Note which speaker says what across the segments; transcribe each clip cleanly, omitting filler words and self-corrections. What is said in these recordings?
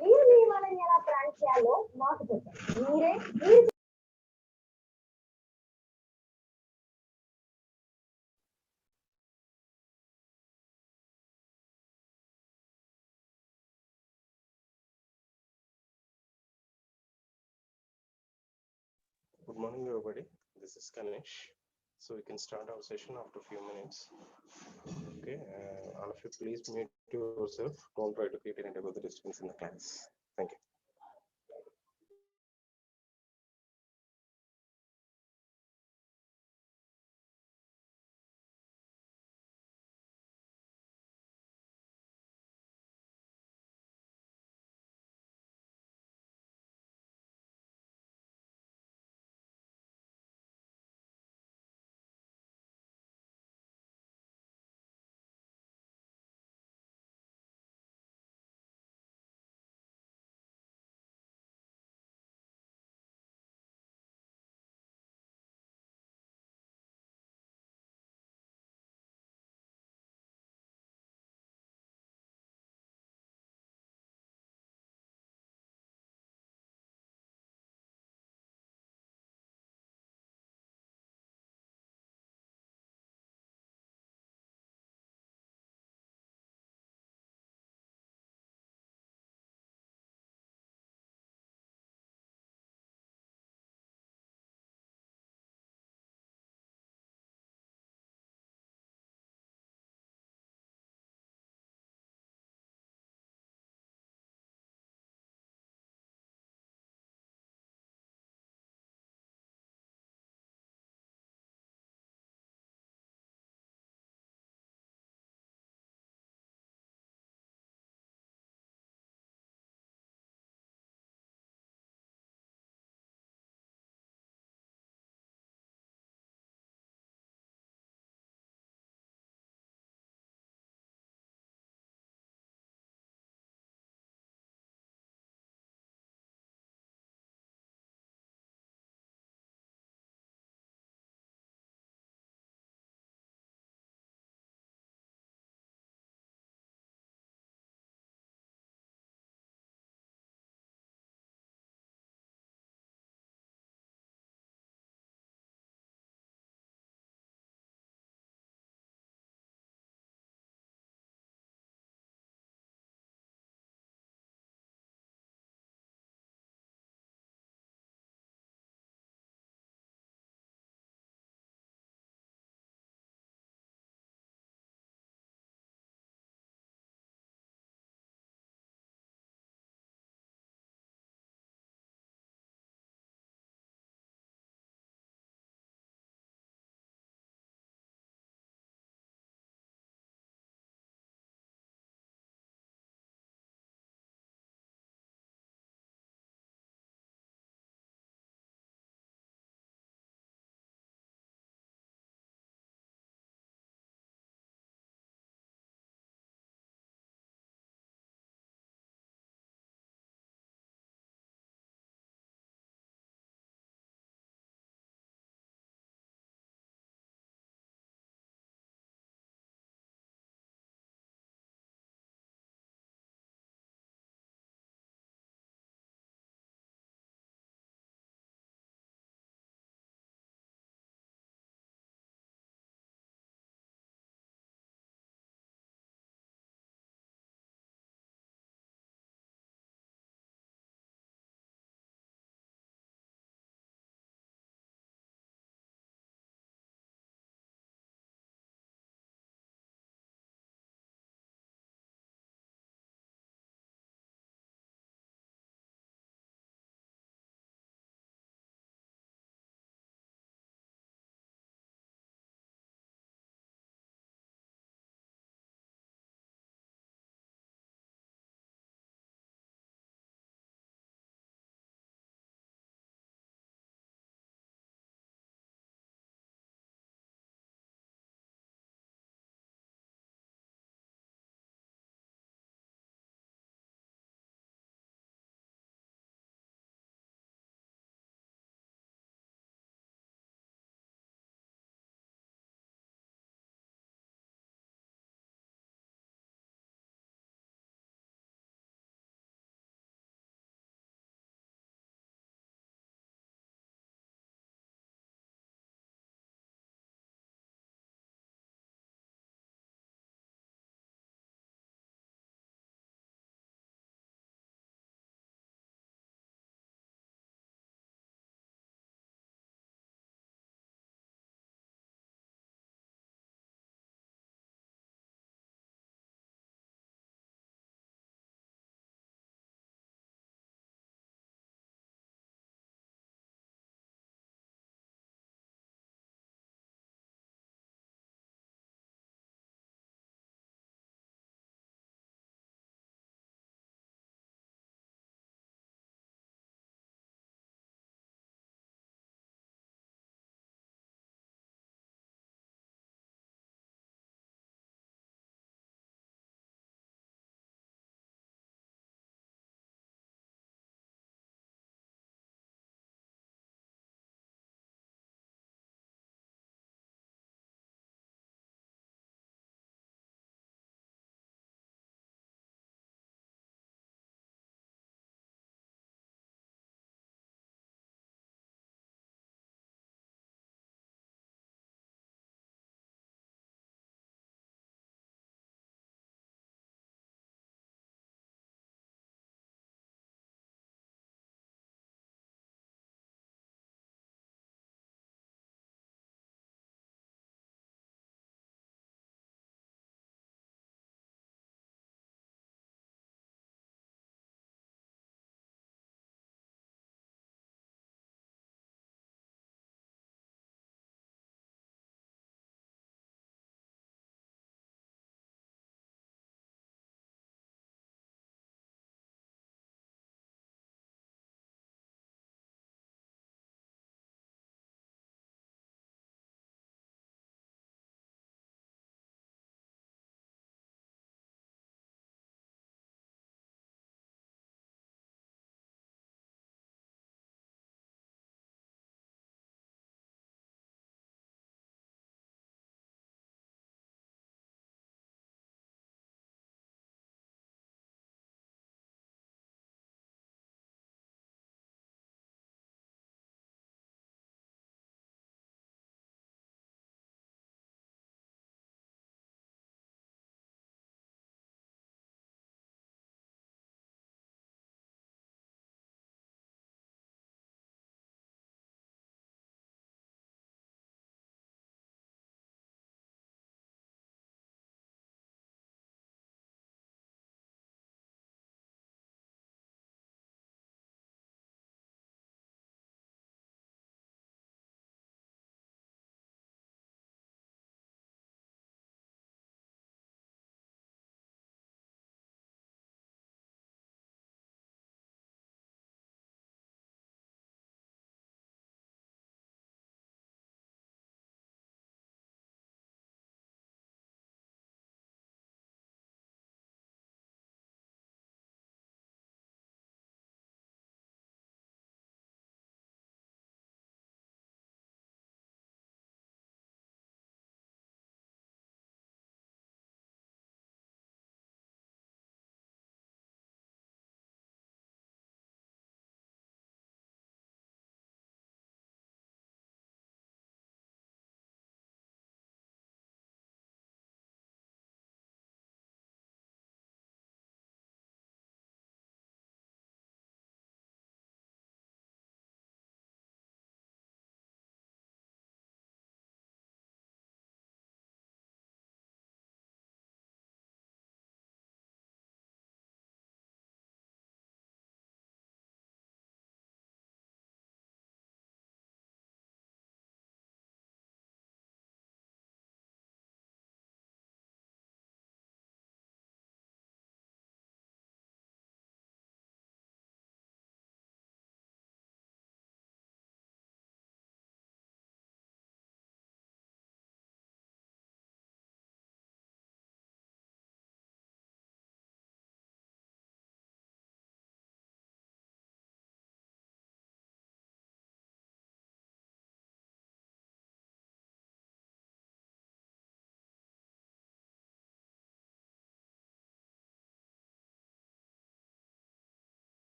Speaker 1: మీరు మీ వాళ్ళని ఎలా ప్రాంక్ చేయాలో మాకు చెప్పండి. మీరు
Speaker 2: Good morning, everybody. This is Ganesh. So we can start our session after a few minutes. Okay, all of you, please mute yourself. Don't try to create any type of the disturbance in the class. Thank you.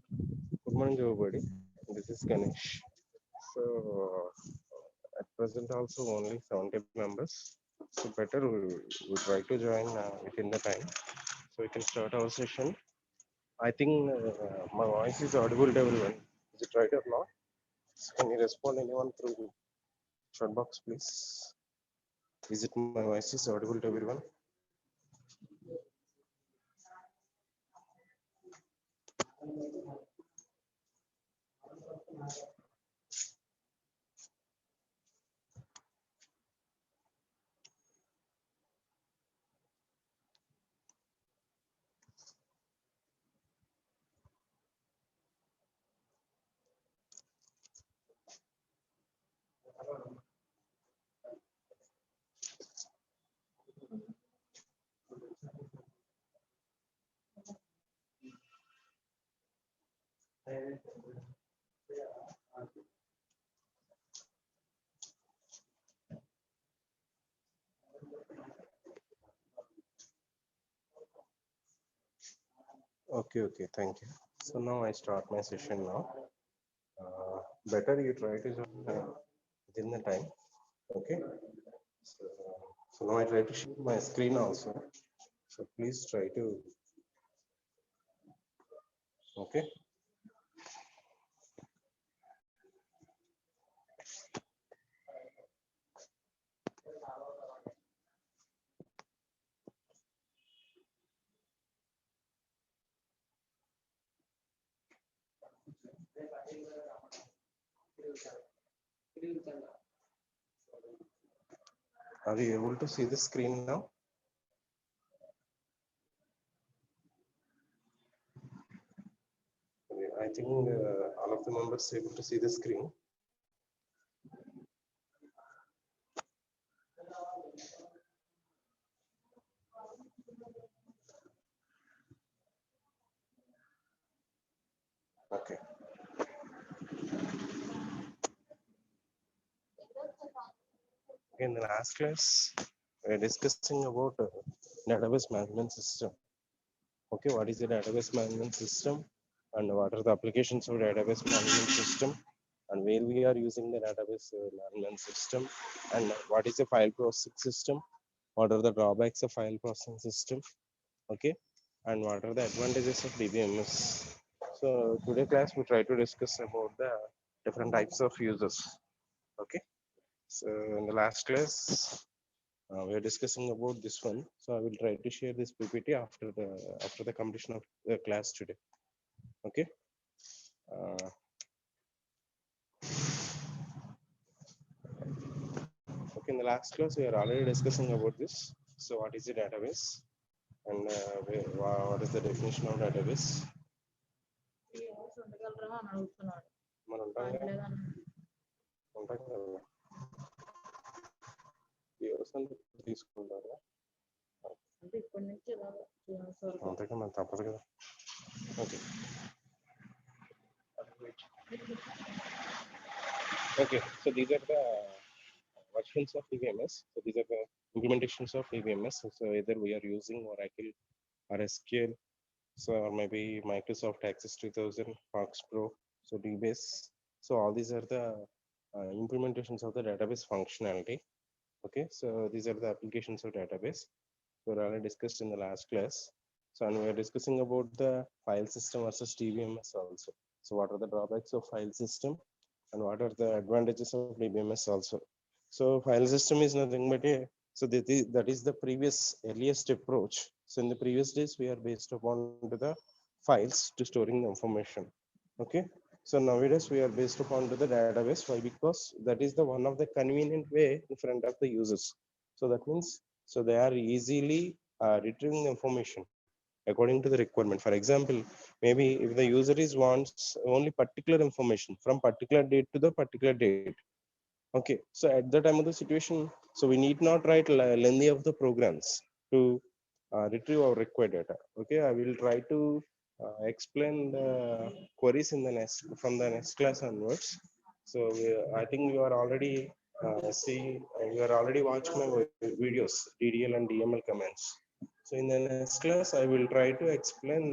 Speaker 2: Good morning, everybody. This is Ganesh. So, at present, also only 70 members. So, better we try to join within the time. So, we can start our session. I think my voice is audible to everyone. Is it right or not? So can you respond anyone through chat box, please? Is it my voice is audible to everyone? Okay, thank you. So now I start my session now. Better you try to join within the time. Okay. So, so now I try to share my screen also. So please try to. Okay. Are you able to see the screen now? I think all of the members able to see the screen. Okay. In the last class, we are discussing about database management system. Okay, what is the database management system and what are the applications of database management system and where we are using the database management system and what is the file processing system, what are the drawbacks of file processing system, okay, and what are the advantages of DBMS. So today class we try to discuss about the different types of users. Okay, so in the last class we are discussing about this one, so I will try to share this PPT after the completion of the class today. Okay. Okay, in the last class we are already discussing about this. So what is the database and what is the definition of database?
Speaker 3: ఉండగలరా అని అడుగుతున్నాడు
Speaker 2: మనం ఉంటాం కదా,
Speaker 3: లేదన్న
Speaker 2: ఉంటాం కదా, వ్యవసాయం తీసుకుంటారా
Speaker 3: అంటే ఇప్పటి నుంచి ఇలా
Speaker 2: అంతగా మనం తప్పదు కదా. Okay okay, so these are the versions of EVMS. So these are the implementations of EVMS. So either we are using Oracle or SQL, so or maybe Microsoft Access 2000, Fox Pro, so DBase. So all these are the implementations of the database functionality. Okay, so these are the applications of database. We already discussed in the last class. So and we are discussing about the file system versus DBMS also. So what are the drawbacks of file system and what are the advantages of DBMS also. So file system is nothing but so that is the previous earliest approach. So in the previous days we are based upon the files to storing the information. Okay, so nowadays we are based upon to the database. Why? Because that is the one of the convenient way in front of the users. So that means so they are easily retrieving the information according to the requirement. For example, maybe if the user is wants only particular information from particular date to the particular date. Okay, so at the time of the situation, so we need not write lengthy of the programs to retrieve our required data. Okay, I will try to explain the queries in the next from the next class onwards. So I think you are already you are already watching my videos, DDL and DML commands. So in the next class, I will try to explain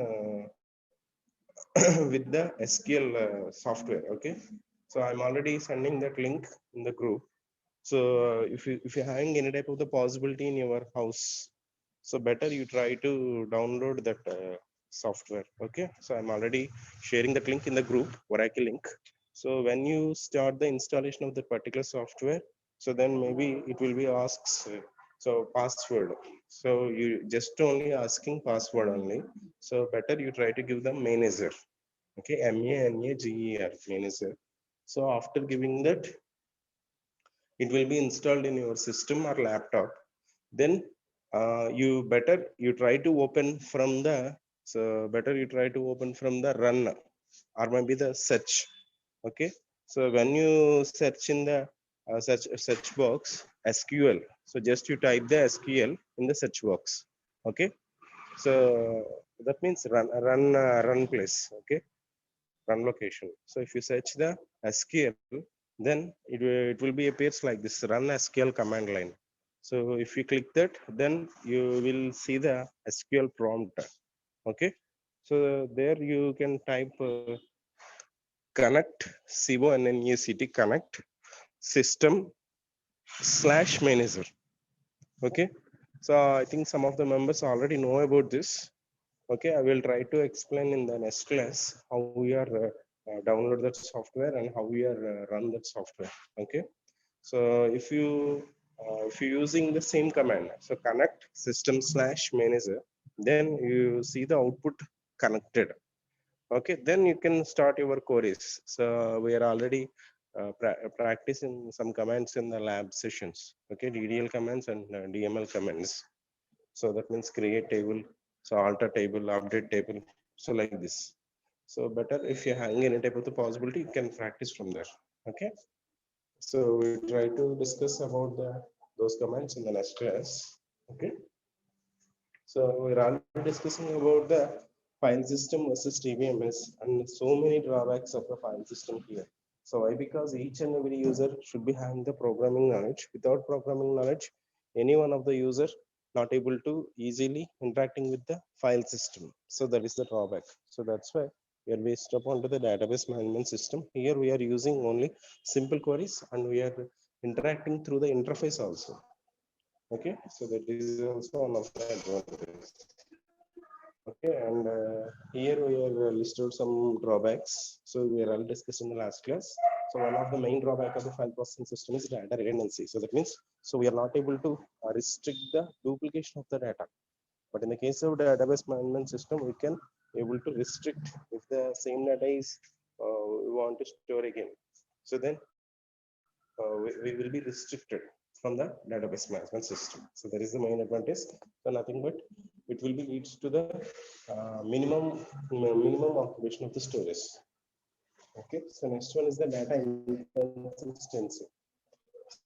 Speaker 2: with the SQL software. Okay, so I'm already sending that link in the group. So if you're having any type of the possibility in your house, so better you try to download that software. Okay, so I'm already sharing that link in the group, Oracle link. So when you start the installation of the particular software, so then maybe it will be asks so password. So you just only asking password only. So better you try to give them manager. Okay, MANAGER, manager. So after giving that, it will be installed in your system or laptop. Then you try to open from the, so better you try to open from the run or maybe the search. Okay, so when you search in the search box SQL, so just you type the SQL in the search box. Okay, so that means run place. Okay, run location. So if you search the SQL, then it will be appears like this, run SQL command line. So if you click that, then you will see the SQL prompt. Okay, so there you can type connect CONNECT connect system slash manager. Okay, so I think some of the members already know about this. Okay, I will try to explain in the next class how we are download that software and how we are run that software. Okay, so if you using the same command, so connect system slash manager, then you see the output connected. Okay, then you can start your queries. So we are already practicing some commands in the lab sessions. Okay, DDL commands and DML commands. So that means create table, so alter table, update table, so like this. So better if you're having any type of the possibility, you can practice from there. Okay, so we try to discuss about the those commands in the next class. Okay, so we're already discussing about the file system versus TVMS and so many drawbacks of the file system here. So why? Because each and every user should be having the programming knowledge. Without programming knowledge, any one of the user not able to easily interacting with the file system. So that is the drawback. So that's why we are based upon to the database management system. Here we are using only simple queries and we are interacting through the interface also. Okay, so that is also one of the advantages. Okay, and here we have listed some drawbacks. So we are all discussed in the last class. So one of the main drawback of the file processing system is data redundancy. So that means, so we are not able to restrict the duplication of the data. But in the case of database management system, we can able to restrict if the same data is we want to store again. So then we will be restricted from the database management system. So that is the main advantage. So nothing but it will be leads to the minimum occupation of the storage. Okay. So next one is the data inconsistency.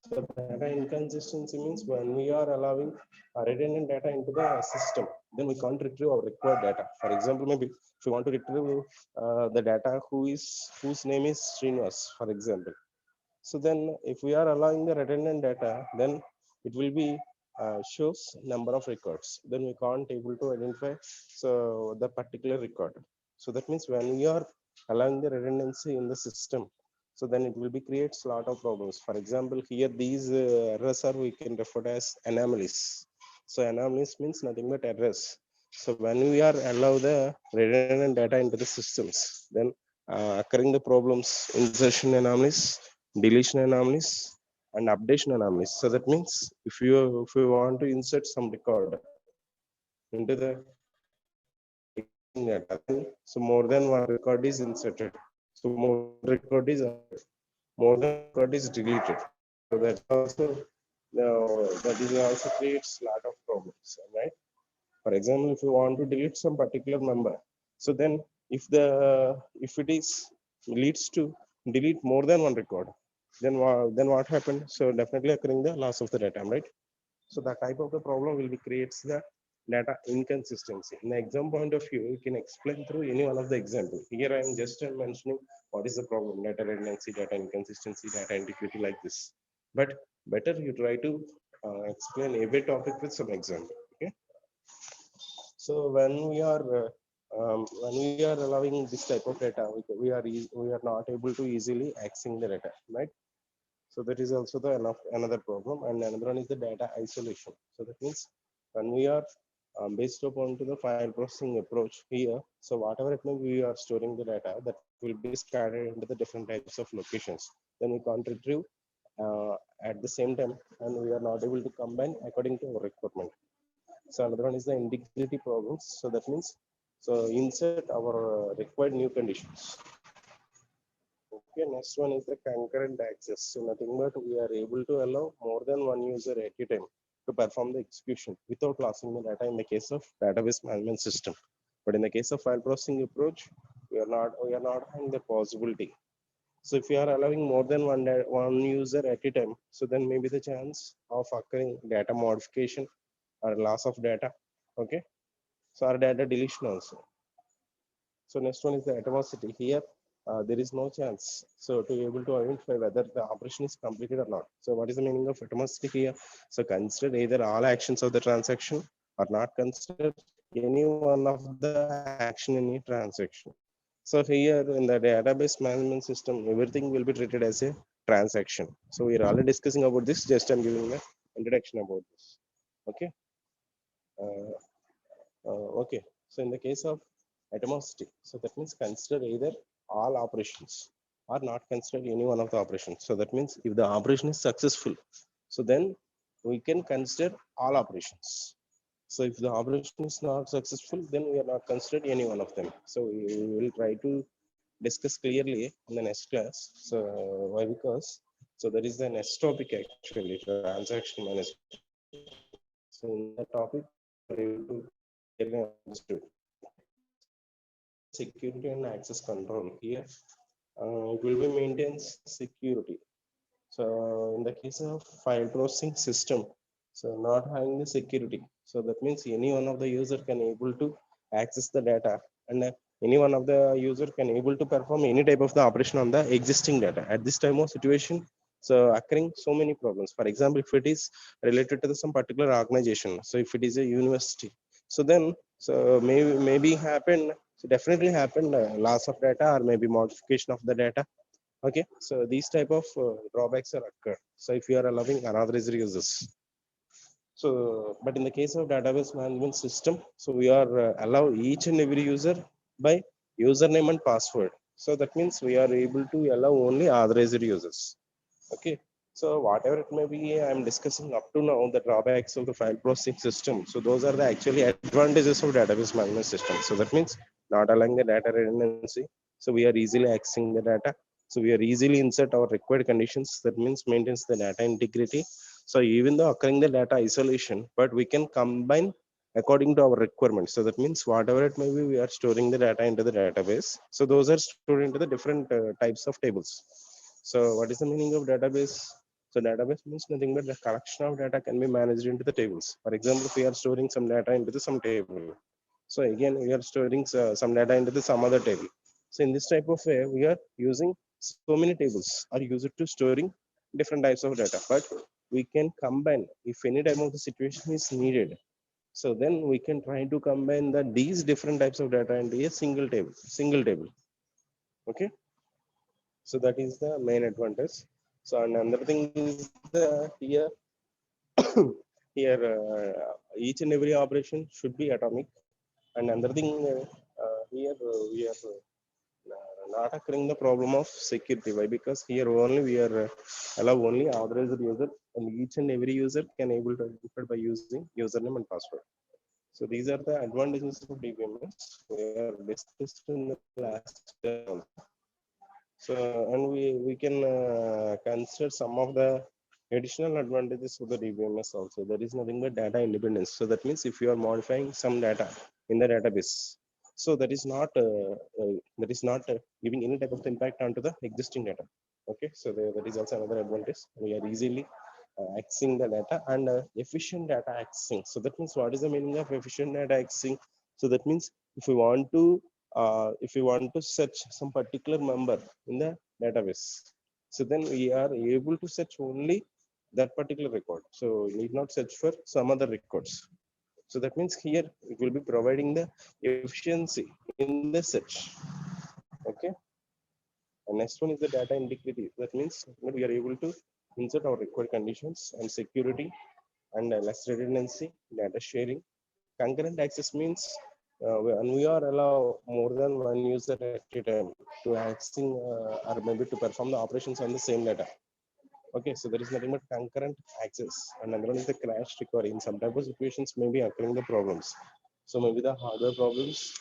Speaker 2: So data inconsistency means when we are allowing redundant data into the system, then we can't retrieve our required data. For example, maybe if you want to retrieve the data whose name is Srinivas, for example. So then if we are allowing the redundant data, then it will be shows number of records. Then we can't able to identify so the particular record. So that means when we are allowing the redundancy in the system, so then it will be creates a lot of problems. For example, here these errors are we can refer as anomalies. So anomalies means nothing but errors. So when we are allow the redundant data into the systems, then occurring the problems, insertion anomalies, deletion anomalies, and updation anomalies. So that means if you want to insert some record into the data, so more than one record is inserted. So more than record is deleted. So that also that is also creates a lot of problems, right? For example, if you want to delete some particular number, so then if it is leads to delete more than one record, then what happened? So definitely occurring the loss of the data, right? So that type of the problem will be creates the data inconsistency. In the exam point of view, you can explain through any one of the example. Here I am just mentioning what is the problem: data redundancy, data inconsistency, data integrity, like this. But better you try to explain every topic with some example. Okay. So when we are when we are allowing this type of data, we are not able to easily accessing the data, right? So that is also the another problem, and another one is the data isolation. So that means when we are based upon to the file processing approach here, so whatever it may be, we are storing the data that will be scattered into the different types of locations. Then we can't retrieve uh, at the same time, and we are not able to combine according to our requirement. So another one is the integrity problems. So that means, so insert our required new conditions. Okay, next one is the concurrent access. So nothing but we are able to allow more than one user at a time to perform the execution without losing the data in the case of database management system. But in the case of file processing approach, we are not having the possibility. So if you are allowing more than one user at a time, so then maybe the chance of occurring data modification or loss of data. Okay, so our data deletion also. So next one is the atomicity. Here, there is no chance. So to be able to identify whether the operation is completed or not. So what is the meaning of atomicity here? So consider either all actions of the transaction or not consider any one of the action in any transaction. So here in the database management system, everything will be treated as a transaction. So we are already discussing about this. Just I'm giving an introduction about this. Okay. Uh, okay. So in the case of atomicity, so that means consider either all operations or not consider any one of the operations. So that means if the operation is successful, so then we can consider all operations. So if the operation is not successful, then we are not considered any one of them. So we will try to discuss clearly in the next class. So why? Because so that is the next topic actually, transaction management. So in that topic, we are able to clearly understood. So next one is the security and access control. Here, it will be maintains security. So in the case of file processing system, so not having the security. So that means any one of the user can able to access the data, and any one of the user can able to perform any type of the operation on the existing data. At this time of situation, so occurring so many problems. For example, if it is related to some particular organization, so if it is a university, so then so maybe happen, so definitely happen loss of data or maybe modification of the data. Okay, so these type of drawbacks are occurred. So if you are allowing unauthorized users, so but in the case of database management system, so we are allow each and every user by username and password. So that means we are able to allow only authorized users. Okay, so whatever it may be, I'm discussing up to now the drawbacks of the file processing system. So those are the actually advantages of database management system. So that means not allowing the data redundancy. So we are easily accessing the data. So we are easily insert our required conditions. That means maintains the data integrity. So even though occurring the data isolation, but we can combine according to our requirements. So that means whatever it may be, we are storing the data into the database. So those are stored into the different types of tables. So what is the meaning of database? So database means nothing but the collection of data can be managed into the tables. For example, if we are storing some data into the some table, so again we are storing some data into the some other table. So in this type of way, we are using so many tables are used to storing different types of data. But we can combine if any type of the situation is needed. So then we can try to combine these different types of data into a single table. Single table. Okay. So that is the main advantage. So and another thing is the here here each and every operation should be atomic. And another thing here we are not occurring the problem of security. Why? Because here only we are allow only authorized user, and each and every user can able to identify by using username and password. So these are the advantages of DBMS. We are discussed in the last class also. So, and we can consider some of the additional advantages of the DBMS also. There is nothing but data independence. So that means if you are modifying some data in the database, so that is not giving any type of impact onto the existing data. Okay, so that is also another advantage. We are easily accessing the data and efficient data accessing. So that means what is the meaning of efficient data accessing? So that means if we want to search some particular member in the database, so then we are able to search only that particular record. So we need not search for some other records. So that means here it will be providing the efficiency in the search. Okay. And next one is the data integrity. That means that we are able to insert our required conditions and security and less redundancy, data sharing. Concurrent access means when we are allow more than one user at a time to accessing or maybe to perform the operations on the same data. Okay, so there is nothing but concurrent access. And another one is the crash recovery. In some type of situations, may be occurring the problems. So maybe the hardware problems,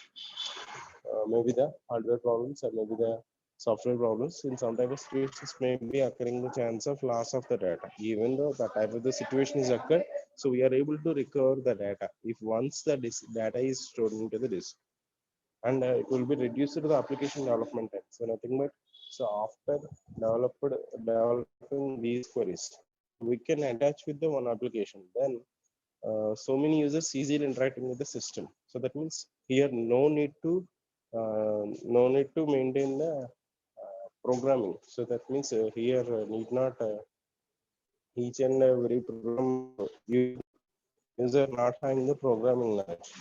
Speaker 2: maybe the hardware problems, or maybe the software problems. In some type of situations, may be occurring the chance of loss of the data. Even though that type of the situation is occurred, so we are able to recover the data if once the data is stored into the disk, and it will be reduced to the application development time. So nothing but so after developing these queries, we can attach with the one application. Then so many users easily interacting with the system. So that means here no need to maintain the programming. So that means here need not each and every program user not having the programming knowledge.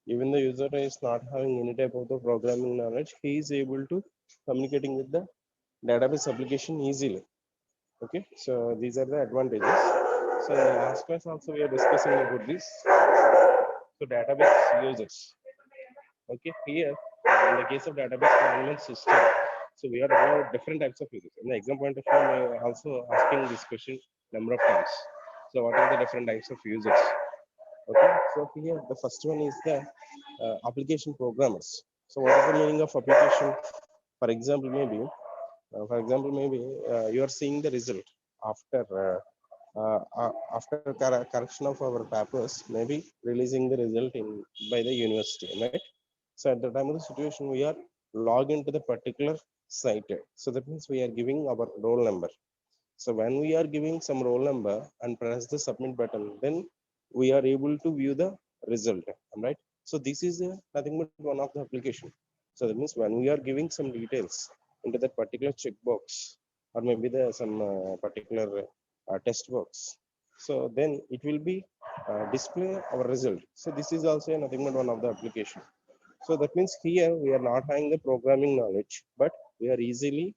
Speaker 2: Even the user is not having any type of the programming knowledge, he is able to communicating with the database application easily. Okay, so these are the advantages. So in the last class also we are discussing about this. So database users. Okay, here in the case of database management system, so we are allowed different types of users. In the exam point of view, we are also asking this question number of times. So what are the different types of users? Okay, so here the first one is the application programmers. So what is the meaning of application? For example, maybe you are seeing the result after correction of our papers, maybe releasing the result in by the university, right? So at the time of the situation, we are log into the particular site. So that means we are giving our roll number. So when we are giving some roll number and press the submit button, then we are able to view the result, right? So this is nothing but one of the application. So that means when we are giving some details into that particular checkbox, or maybe the some particular test box, so then it will be display our result. So this is also nothing but one of the application. So that means here we are not having the programming knowledge, but we are easily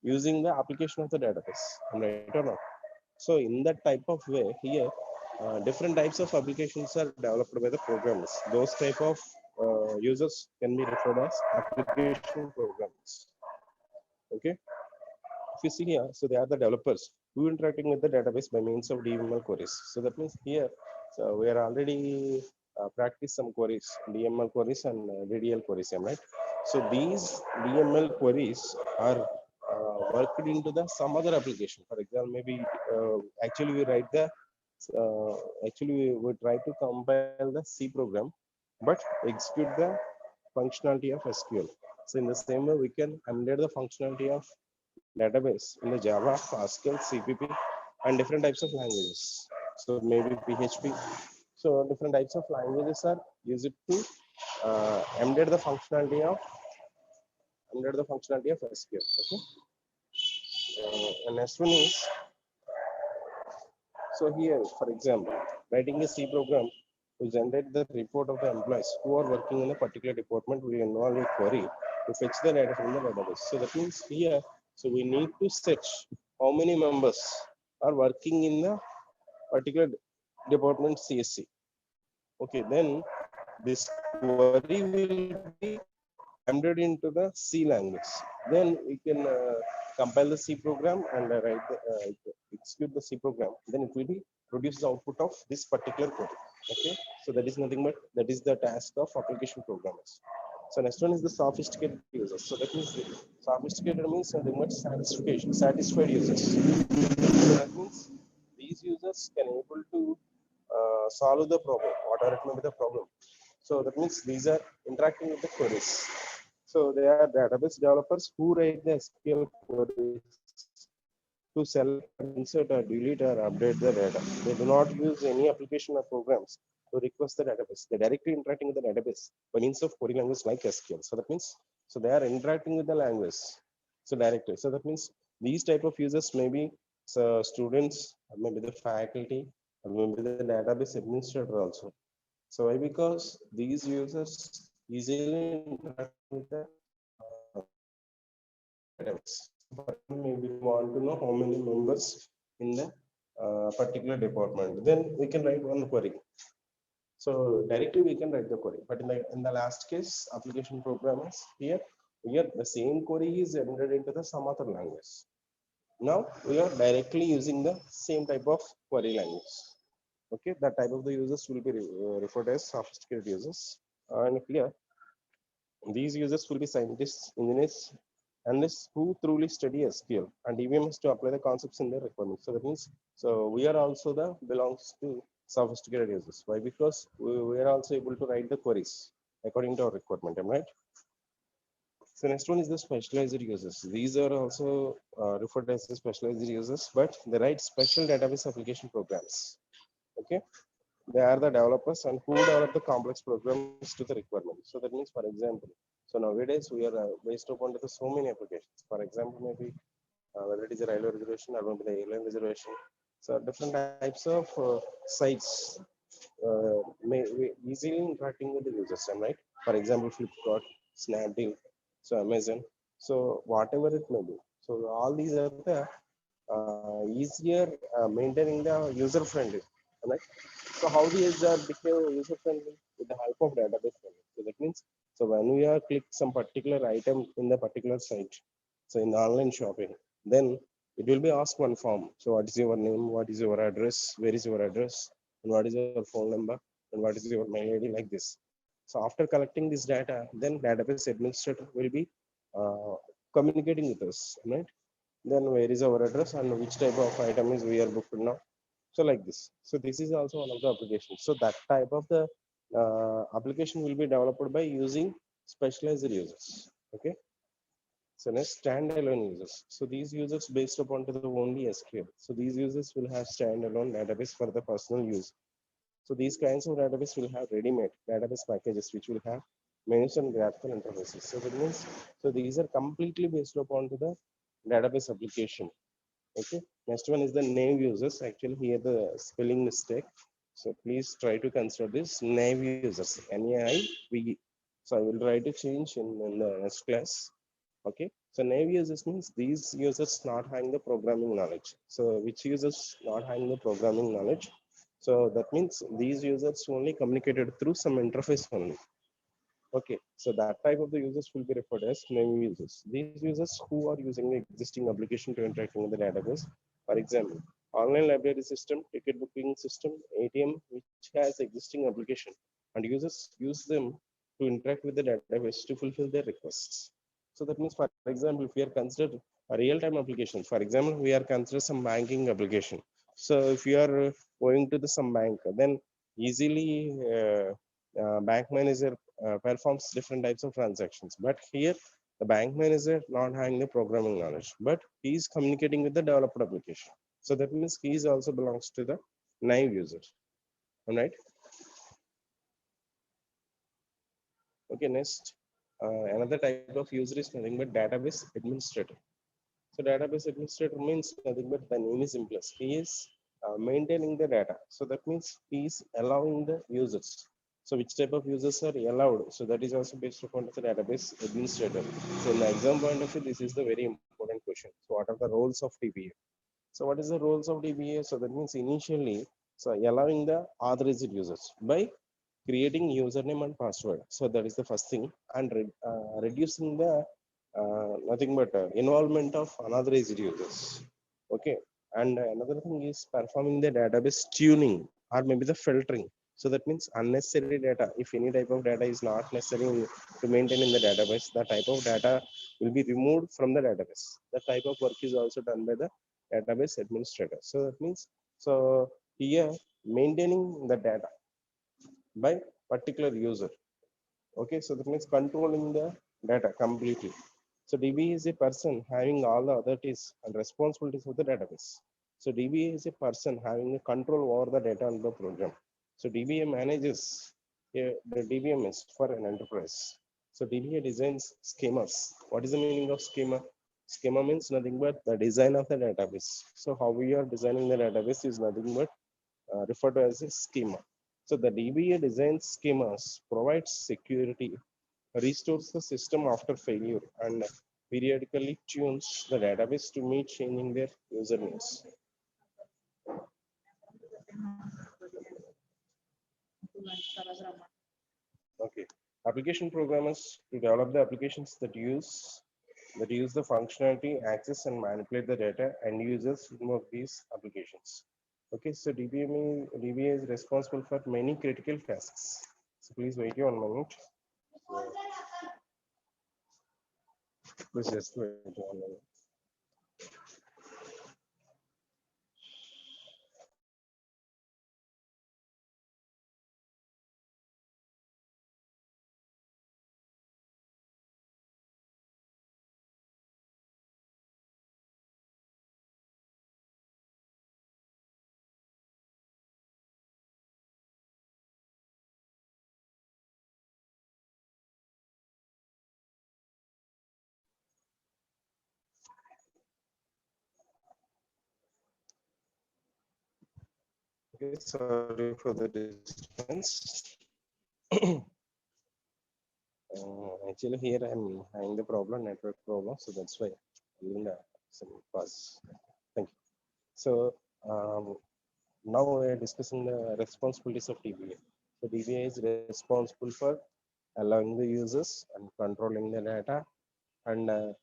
Speaker 2: using the application of the database, right or not? So in that type of way, here different types of applications are developed by the programmers. Those type of users can be referred as application programmers. Okay. If you see here, so they are the developers who interacting with the database by means of DML queries. So that means here, so we are already practice some queries, DML queries and DDL queries, right? So these DML queries are worked into the some other application. For example, maybe actually we write the actually we try to compile the C program, but execute the functionality of SQL. So in the same way, we can embed the functionality of database in the Java, Pascal, CPP, and different types of languages. So maybe PHP. So different types of languages are used to embed the functionality of SQL. Okay. And next one is, so here, for example, writing a C program to generate the report of the employees who are working in a particular department will involve a query to fetch the data from the database. So that means here, so we need to search how many members are working in the particular department CSC. Okay, then this query will be embedded into the C language. Then we can compile the C program and execute the C program. Then it will be produce the output of this particular query. Okay, so that is nothing but that is the task of application programmers. So next one is the sophisticated users. So that means sophisticated means nothing but satisfied users. So that means these users can able to solve the problem, whatever it may be the problem. So that means these are interacting with the queries. So they are database developers who write the SQL queries to select, insert, or delete or update the data. They do not use any application or programs to request the database. They directly interacting with the database by means of query language like SQL. So that means so they are interacting with the language so directly. So that means these type of users may be students, or maybe the faculty, or maybe the database administrator also. So why? Because these users easily interact with the database. So for example, maybe we want to know how many members in the particular department, then we can write one query. So directly we can write the query, but in the last case, application programmers here the same query is embedded into the some other language. Now we are directly using the same type of query language. Okay, that type of the users will be referred as sophisticated users, and here these users will be scientists, engineers, analysts who truly study SQL and EVMs to apply the concepts in their requirements. So that means, so we are also the belongs to sophisticated users. Why? Because we are also able to write the queries according to our requirement, am I right? So next one is the specialized users. These are also referred as the specialized users, but they write special database application programs. Okay, they are the developers and who develop the complex programs to the requirement. So that means, for example, so nowadays we are based upon the so many applications. For example, maybe whether it is a railway reservation or maybe the airline reservation. So different types of sites may we easily interacting with the users, am I right? For example, Flipkart, Snapdeal, so Amazon, so whatever it may be. So all these are the easier maintaining the user friendly, am I right? So how these are became user friendly with the help of database friendly. So that means, so when we are click some particular item in the particular site, so in online shopping, then it will be asked one form. So what is your name? What is your address? Where is your address? And what is your phone number? And what is your mail ID? Like this. So after collecting this data, then database administrator will be uh, communicating with us, right? Then where is our address and which type of item is we are booked now, so like this. So this is also one of the applications. So that type of the application will be developed by using specialized users. Okay. So next, standalone users. So these users based upon to the only SQL. So these users will have standalone database for the personal use. So these kinds of database will have ready-made database packages which will have menus and graphical interfaces. So that means, so these are completely based upon to the database application. Okay, next one is the naive users. Actually, here the spelling mistake. So please try to consider this naive users. NAIV. So I will try to change in the next class. Okay, so naive users means these users not having the programming knowledge. So which users not having the programming knowledge? So that means these users only communicated through some interface only. Okay, so that type of the users will be referred as naive users. These users who are using the existing application to interacting with the database. For example, online library system, ticket booking system, ATM, which has existing application, and users use them to interact with the database to fulfill their requests. So that means, for example, if we are considered a real-time application, for example, we are considered some banking application. So if you are going to the some bank, then easily bank manager performs different types of transactions. But here, the bank manager not having the programming knowledge, but he is communicating with the developed application. So that means he is also belongs to the naive user. All right. Okay. Next, another type of user is nothing but database administrator. So database administrator means nothing but the name is simplest. He is maintaining the data. So that means he is allowing the users. So which type of users are allowed? So that is also based upon the database administrator. So in the exam point of view, this is the very important question. So what are the roles of DBA? So what is the roles of DBA? So that means initially, so allowing the authorized users by creating username and password. So that is the first thing, and reducing the nothing but involvement of unauthorized users. Okay, and another thing is performing the database tuning or maybe the filtering. So that means unnecessary data. If any type of data is not necessary to maintain in the database, the type of data will be removed from the database. The type of work is also done by the database administrator. So that means, so here maintaining the data by particular user. Okay, so that means controlling the data completely. So DBA is a person having all the authorities and responsibilities of the database. So DBA is a person having a control over the data on the program. So DBA manages the DBMS for an enterprise. So DBA designs schemas. What is the meaning of schema? Schema means nothing but the design of the database. So how we are designing the database is nothing but referred to as a schema. So the DBA design schemas provides security, restores the system after failure, and periodically tunes the database to meet changing their user needs. Okay. Application programmers to develop the applications that use the functionality, access and manipulate the data and users of these applications. Okay, so DBA is responsible for many critical tasks. So please wait 1 minute. Please just wait 1 minute. Okay, sorry for the disturbance. Actually, here I'm having the problem, network problem, so that's why I'm doing some pause. Thank you. So now we're discussing the responsibilities of DBA. So DBA is responsible for allowing the users and controlling the data, and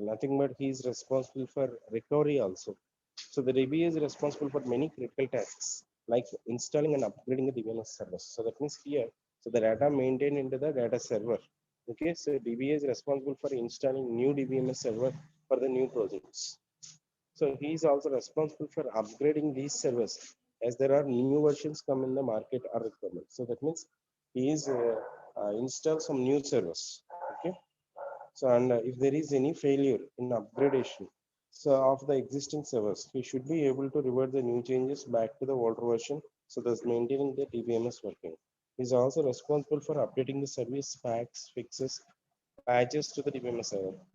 Speaker 2: nothing but he is responsible for recovery also. So the DBA is responsible for many critical tasks like installing and upgrading the DBMS service. So that means here, so the data maintained into the data server. Okay, so DBA is responsible for installing new DBMS server for the new projects. So he is also responsible for upgrading these servers as there are new versions come in the market or requirement. So that means he is install some new servers. Okay. So and if there is any failure in upgradation, so of the existing servers, he should be able to revert the new changes back to the older version. So thus maintaining the DBMS working. He's also responsible for updating the service packs, fixes, patches to the DBMS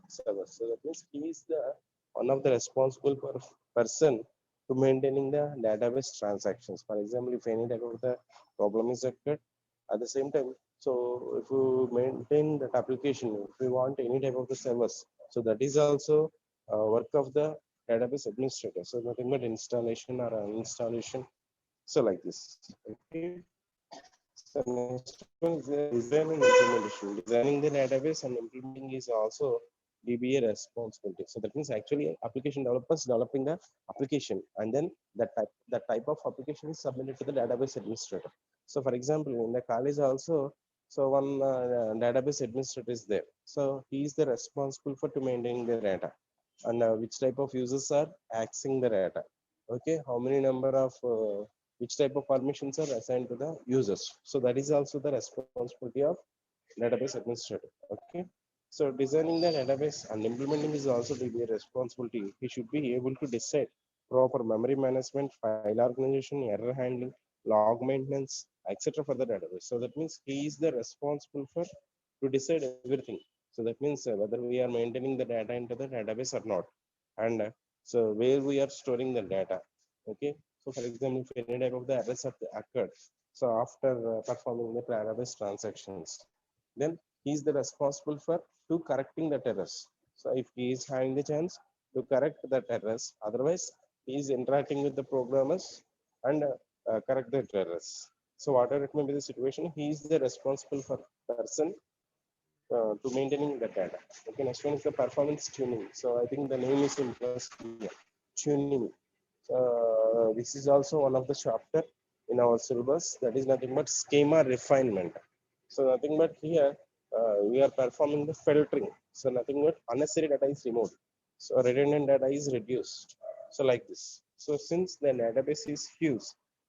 Speaker 2: server. So that means he is the one of the responsible person to maintaining the database transactions. For example, if any type of the problem is occurred, at the same time, so if you maintain that application, if you want any type of the servers, so that is also work of the database administrator. So nothing but installation or uninstallation. So like this. Okay. So next one is the design and implementation. Designing the database and implementing is also DBA responsibility. So that means actually application developers developing the application, and then that type of application is submitted to the database administrator. So for example, in the college also, so one database administrator is there. So he is the responsible for to maintaining the data and which type of users are accessing the data. Okay, how many number of which type of permissions are assigned to the users. So that is also the responsibility of database administrator. Okay. So designing the database and implementing is also to be a responsibility. He should be able to decide proper memory management, file organization, error handling, log maintenance, etc. for the database. So that means he is the responsible for to decide everything. So that means whether we are maintaining the data into the database or not, and so where we are storing the data. Okay. So for example, if any type of the errors have occurred, so after performing the database transactions, then he is the responsible for to correcting that errors. So if he is having the chance to correct that errors, otherwise he is interacting with the programmers and correct the errors. So whatever it may be the situation, he is the responsible for person to maintaining the data. Okay, next one is the performance tuning. So I think the name is interesting here. Tuning. This is also one of the chapter in our syllabus. That is nothing but schema refinement. So nothing but here we are performing the filtering. So nothing but unnecessary data is removed. So redundant data is reduced. So like this. So since the database is huge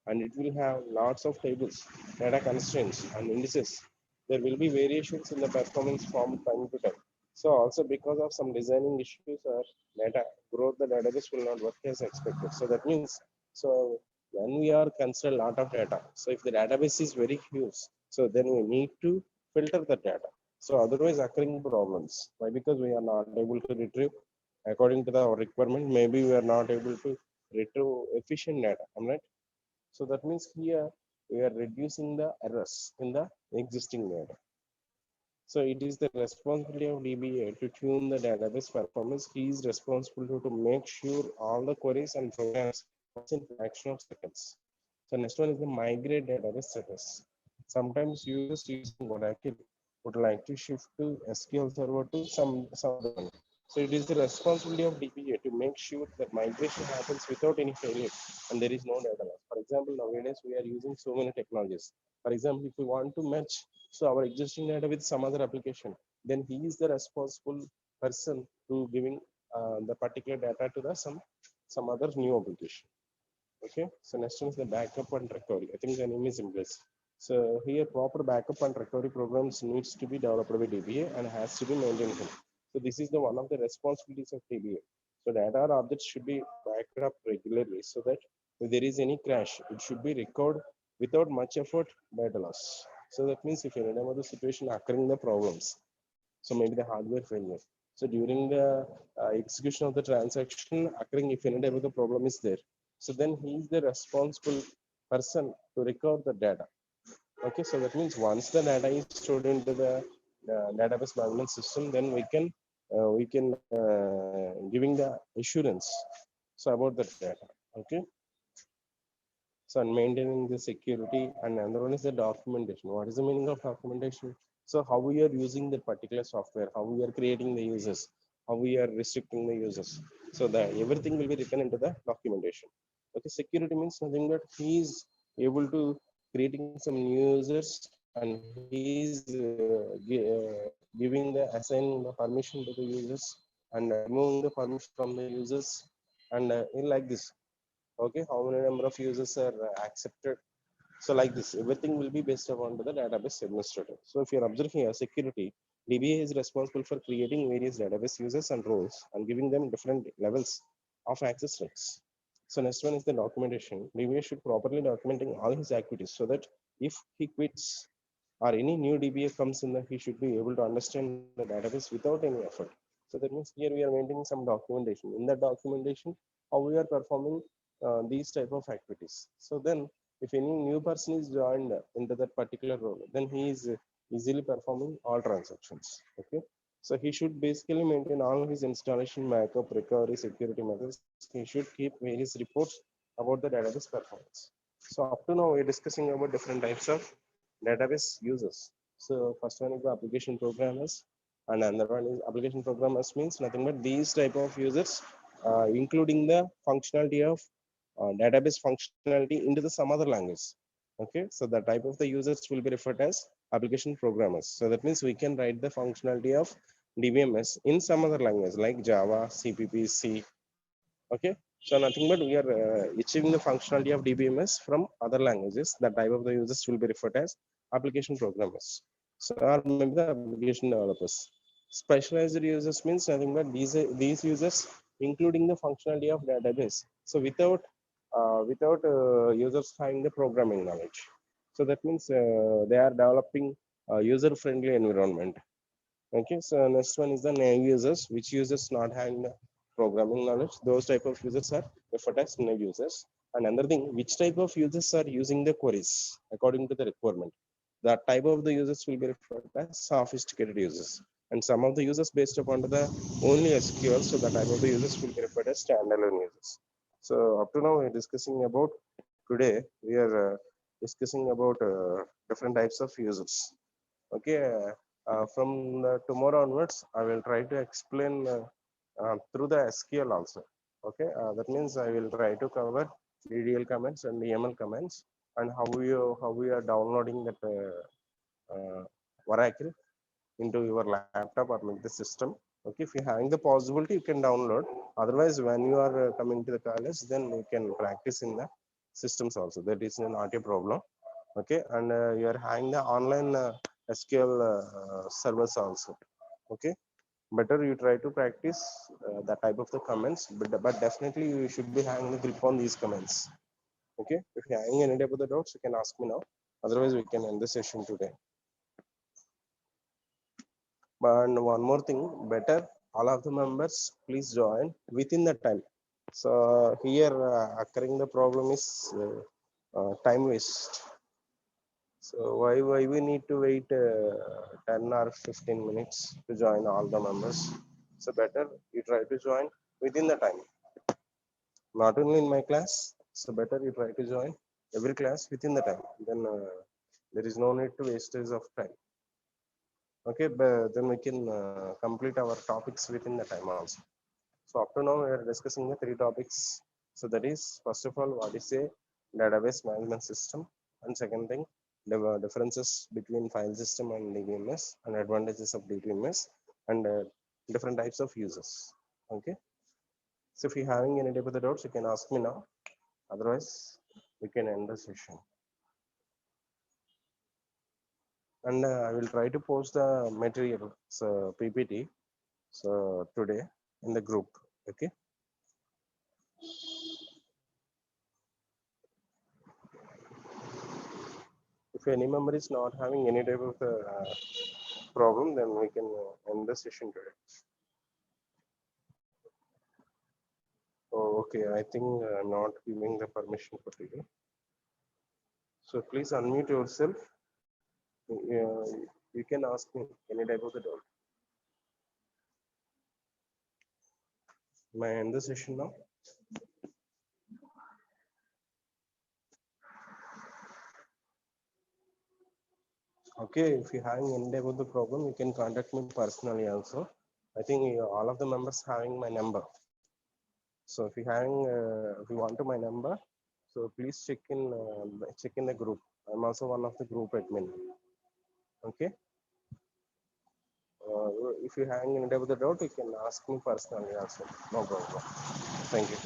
Speaker 2: and it will have lots of tables, data constraints and indices, there will be variations in the performance from time to time. So also because of some designing issues or data growth, the database will not work as expected. So that means, so when we are consider a lot of data, so if the database is very huge, so then we need to filter the data. So otherwise occurring problems. Why? Because we are not able to retrieve according to the our requirement. Maybe we are not able to retrieve efficient data. Am I right? So that means here we are reducing the errors in the existing data. So it is the responsibility of DBA to tune the database performance. He is responsible to make sure all the queries and programs work in fraction of seconds. So next one is the migrate database status. Sometimes users using Oracle would like to shift to SQL Server to some other one. So it is the responsibility of DBA to make sure that migration happens without any failure and there is no data loss. For example, nowadays we are using so many technologies. For example, if we want to match so our existing data with some other application, then he is the responsible person to giving the particular data to the some other new application. Okay, so next one is the backup and recovery. I think the name is in place. So here proper backup and recovery programs needs to be developed by DBA and has to be maintained. So this is the one of the responsibilities of DBA. So data or objects should be backed up regularly so that if there is any crash, it should be recovered without much effort data loss. So that means if any other situation occurring the problems, so maybe the hardware failure. So during the execution of the transaction occurring, if any type of the problem is there, so then he is the responsible person to recover the data. Okay, so that means once the data is stored into the database management system, then we can giving the assurance so about the data. Okay, so and maintaining the security, and another one is the documentation. What is the meaning of documentation? So how we are using that particular software, how we are creating the users, how we are restricting the users. So that everything will be written into the documentation. Okay, security means nothing but he is able to creating some new users and he is giving the assigning the permission to the users and removing the permission from the users and in like this. Okay, how many number of users are accepted. So like this, everything will be based upon to the database administrator. So if you're observing here, security, DBA is responsible for creating various database users and roles and giving them different levels of access rights. So next one is the documentation. DBA should properly documenting all his activities so that if he quits or any new DBA comes in, he should be able to understand the database without any effort. So that means here we are maintaining some documentation. In that documentation, how we are performing these type of activities. So then if any new person is joined into that particular role, then he is easily performing all transactions. Okay, so he should basically maintain all his installation, backup, recovery, security methods. He should keep various reports about the database performance. So up to now we're discussing about different types of database users. So first one is the application programmers and another one is application programmers means nothing but these type of users including the functionality of database functionality into the some other language. Okay, so the type of the users will be referred as application programmers. So that means we can write the functionality of DBMS in some other language like Java, CPP, C. Okay, so nothing but we are achieving the functionality of DBMS from other languages. The type of the users will be referred as application programmers. So or maybe the application developers. Specialized users means nothing but these users including the functionality of database. So without users having the programming knowledge. So that means they are developing a user-friendly environment. Okay, so next one is the naive users, which users not having the programming knowledge. Those type of users are referred as naive users. And another thing, which type of users are using the queries according to the requirement. That type of the users will be referred as sophisticated users. And some of the users based upon the only SQL, so the type of the users will be referred as standalone users. So up to now we're discussing about today we are discussing about different types of users. Okay, from tomorrow onwards, I will try to explain through the SQL also. Okay, that means I will try to cover DDL commands and YAML commands and how we are downloading that Oracle into your laptop or maybe the system. Okay, if you're having the possibility, you can download. Otherwise, when you are coming to the college, then you can practice in the systems also. That is not a problem. Okay, and you are having the online SQL servers also. Okay, better you try to practice that type of the comments, but definitely you should be having the grip on these comments. Okay, if you're having any type of the doubts, you can ask me now. Otherwise, we can end the session today. And one more thing, better all of the members please join within the time. So here occurring the problem is time waste. So why we need to wait 10 or 15 minutes to join all the members? So better you try to join within the time. Not only in my class, so better you try to join every class within the time. Then there is no need to wastage of time. Okay, but then we can complete our topics within the time also. So up to now we are discussing the three topics. So that is, first of all, what is a database management system, and second thing, the differences between file system and DBMS, and advantages of DBMS, and different types of users. Okay. So if you're having any further doubts, you can ask me now. Otherwise, we can end the session. And I will try to post the material, so PPT, so today in the group. Okay. If any member is not having any type of problem, then we can end the session today. Oh, okay, I think I'm not giving the permission for today. So please unmute yourself. You can ask me any type of the doubt. May I end the session now? Okay, if you're having any type of the problem, you can contact me personally also. I think all of the members having my number. So if you having, if you want to my number, so please check in the group. I'm also one of the group admin. Okay. If you having any type of the doubt, you can ask me personally also. No problem. Thank you.